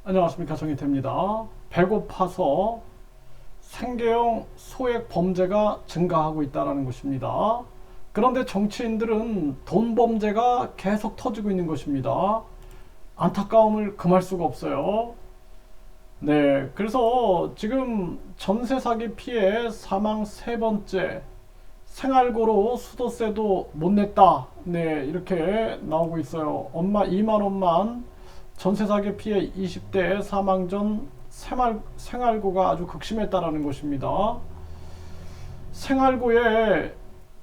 안녕하십니까, 정희태입니다. 배고파서 생계형 소액 범죄가 증가하고 있다는 것입니다. 그런데 정치인들은 돈 범죄가 계속 터지고 있는 것입니다. 안타까움을 금할 수가 없어요. 네, 그래서 지금 전세 사기 피해 사망 세 번째, 생활고로 수도세도 못 냈다. 네, 이렇게 나오고 있어요. 엄마 2만 원만 전세 사기 피해 20대 사망 전 생활고가 아주 극심했다라는 것입니다. 생활고에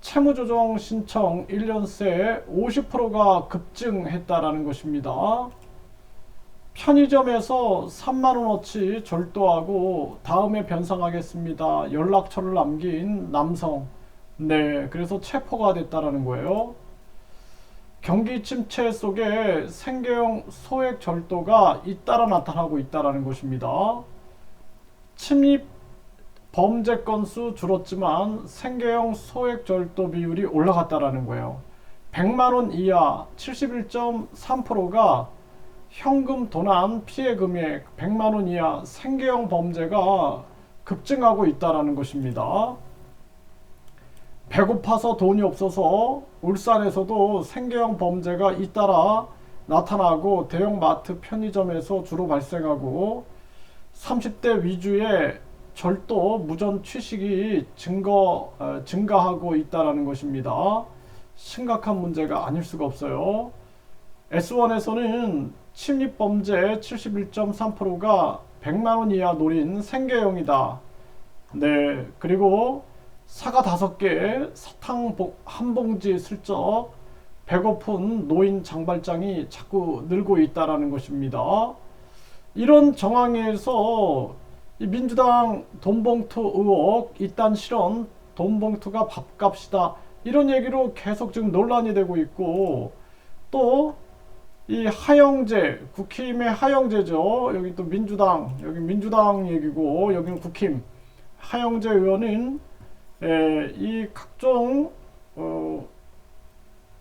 채무조정 신청 1년 새 50%가 급증했다라는 것입니다. 편의점에서 3만원어치 절도하고 다음에 변상하겠습니다. 연락처를 남긴 남성. 네, 그래서 체포가 됐다라는 거예요. 경기 침체 속에 생계형 소액 절도가 잇따라 나타나고 있다는 것입니다. 침입 범죄 건수 줄었지만 생계형 소액 절도 비율이 올라갔다는 거예요. 100만원 이하 71.3%가 현금 도난 피해 금액 100만원 이하 생계형 범죄가 급증하고 있다는 것입니다. 배고파서 돈이 없어서 울산에서도 생계형 범죄가 잇따라 나타나고 대형마트 편의점에서 주로 발생하고 30대 위주의 절도 무전 취식이 증가하고 있다는 것입니다. 심각한 문제가 아닐 수가 없어요. S1에서는 침입범죄 71.3%가 100만원 이하 노린 생계형이다. 네, 그리고 사과 5개, 사탕 한 봉지 슬쩍 배고픈 노인 장발장이 자꾸 늘고 있다는 것입니다. 이런 정황에서 민주당 돈봉투 의혹, 이딴 실언, 돈봉투가 밥값이다, 이런 얘기로 계속 지금 논란이 되고 있고, 또 이 하영재, 국힘의 하영재죠. 여기 또 민주당, 여기 민주당 얘기고, 여기는 국힘. 하영재 의원은 이 각종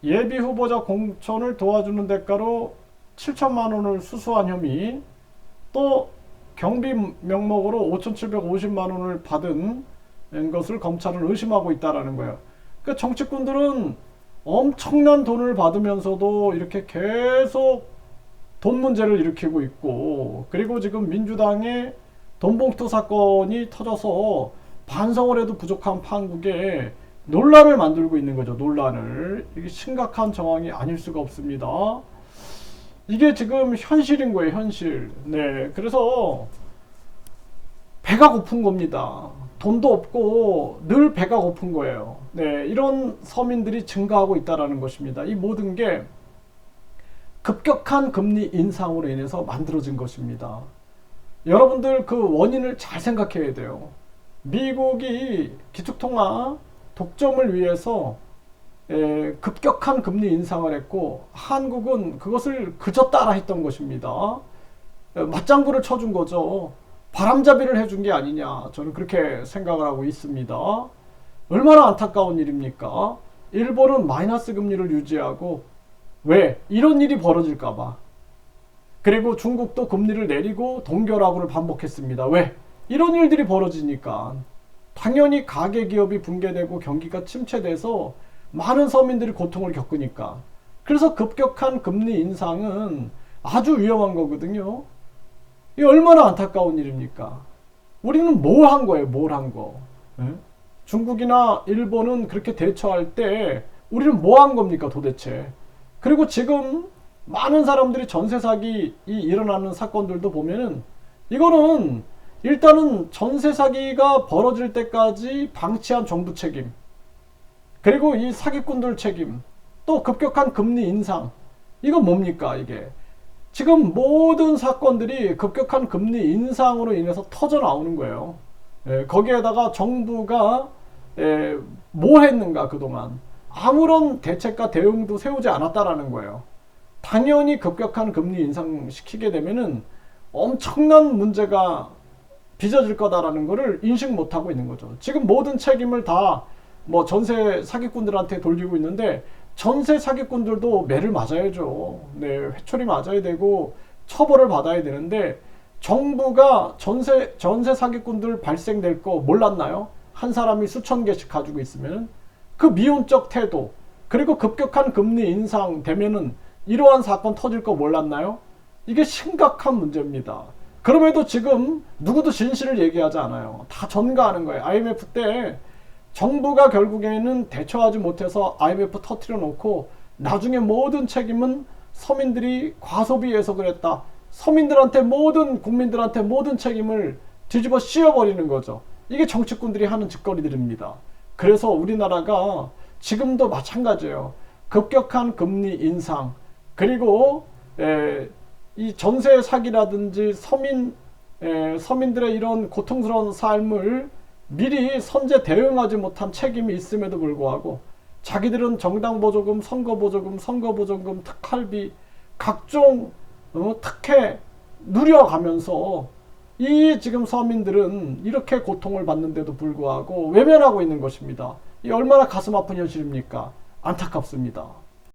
예비 후보자 공천을 도와주는 대가로 7천만 원을 수수한 혐의, 또 경비 명목으로 5,750만 원을 받은 것을 검찰은 의심하고 있다는 거예요. 그러니까 정치꾼들은 엄청난 돈을 받으면서도 이렇게 계속 돈 문제를 일으키고 있고, 그리고 지금 민주당의 돈봉투 사건이 터져서 반성을 해도 부족한 판국에 논란을 만들고 있는 거죠. 논란을. 이게 심각한 정황이 아닐 수가 없습니다. 이게 지금 현실인 거예요. 현실. 네, 그래서 배가 고픈 겁니다. 돈도 없고 늘 배가 고픈 거예요. 네, 이런 서민들이 증가하고 있다는 것입니다. 이 모든 게 급격한 금리 인상으로 인해서 만들어진 것입니다. 여러분들 그 원인을 잘 생각해야 돼요. 미국이 기축통화 독점을 위해서 급격한 금리 인상을 했고, 한국은 그것을 그저 따라 했던 것입니다. 맞장구를 쳐준 거죠. 바람잡이를 해준 게 아니냐, 저는 그렇게 생각을 하고 있습니다. 얼마나 안타까운 일입니까? 일본은 마이너스 금리를 유지하고, 왜? 이런 일이 벌어질까봐. 그리고 중국도 금리를 내리고 동결하고를 반복했습니다. 왜? 이런 일들이 벌어지니까. 당연히 가계 기업이 붕괴되고 경기가 침체돼서 많은 서민들이 고통을 겪으니까. 그래서 급격한 금리 인상은 아주 위험한 거거든요. 이게 얼마나 안타까운 일입니까? 우리는 뭘 한 거예요? 뭘 한 거? 네? 중국이나 일본은 그렇게 대처할 때 우리는 뭐 한 겁니까 도대체? 그리고 지금 많은 사람들이 전세 사기 일어나는 사건들도 보면은, 이거는 일단은 전세 사기가 벌어질 때까지 방치한 정부 책임, 그리고 이 사기꾼들 책임, 또 급격한 금리 인상, 이건 뭡니까 이게? 지금 모든 사건들이 급격한 금리 인상으로 인해서 터져 나오는 거예요. 거기에다가 정부가 뭘 했는가, 그동안 아무런 대책과 대응도 세우지 않았다라는 거예요. 당연히 급격한 금리 인상 시키게 되면은 엄청난 문제가 빚어질 거다라는 것을 인식 못하고 있는 거죠. 지금 모든 책임을 다 뭐 전세 사기꾼들한테 돌리고 있는데, 전세 사기꾼들도 매를 맞아야죠. 네, 회초리 맞아야 되고 처벌을 받아야 되는데, 정부가 전세 사기꾼들 발생될 거 몰랐나요? 한 사람이 수천 개씩 가지고 있으면 그 미온적 태도 그리고 급격한 금리 인상 되면은 이러한 사건 터질 거 몰랐나요? 이게 심각한 문제입니다. 그럼에도 지금 누구도 진실을 얘기하지 않아요. 다 전가하는 거예요. IMF 때 정부가 결국에는 대처하지 못해서 IMF 터트려 놓고 나중에 모든 책임은 서민들이 과소비해서 그랬다. 서민들한테 국민들한테 모든 책임을 뒤집어 씌워버리는 거죠. 이게 정치꾼들이 하는 짓거리들입니다. 그래서 우리나라가 지금도 마찬가지예요. 급격한 금리 인상 그리고 이 전세 사기라든지 서민들의 이런 고통스러운 삶을 미리 선제 대응하지 못한 책임이 있음에도 불구하고 자기들은 정당 보조금, 선거 보조금, 특할비 각종 특혜 누려가면서 이 지금 서민들은 이렇게 고통을 받는데도 불구하고 외면하고 있는 것입니다. 이 얼마나 가슴 아픈 현실입니까? 안타깝습니다.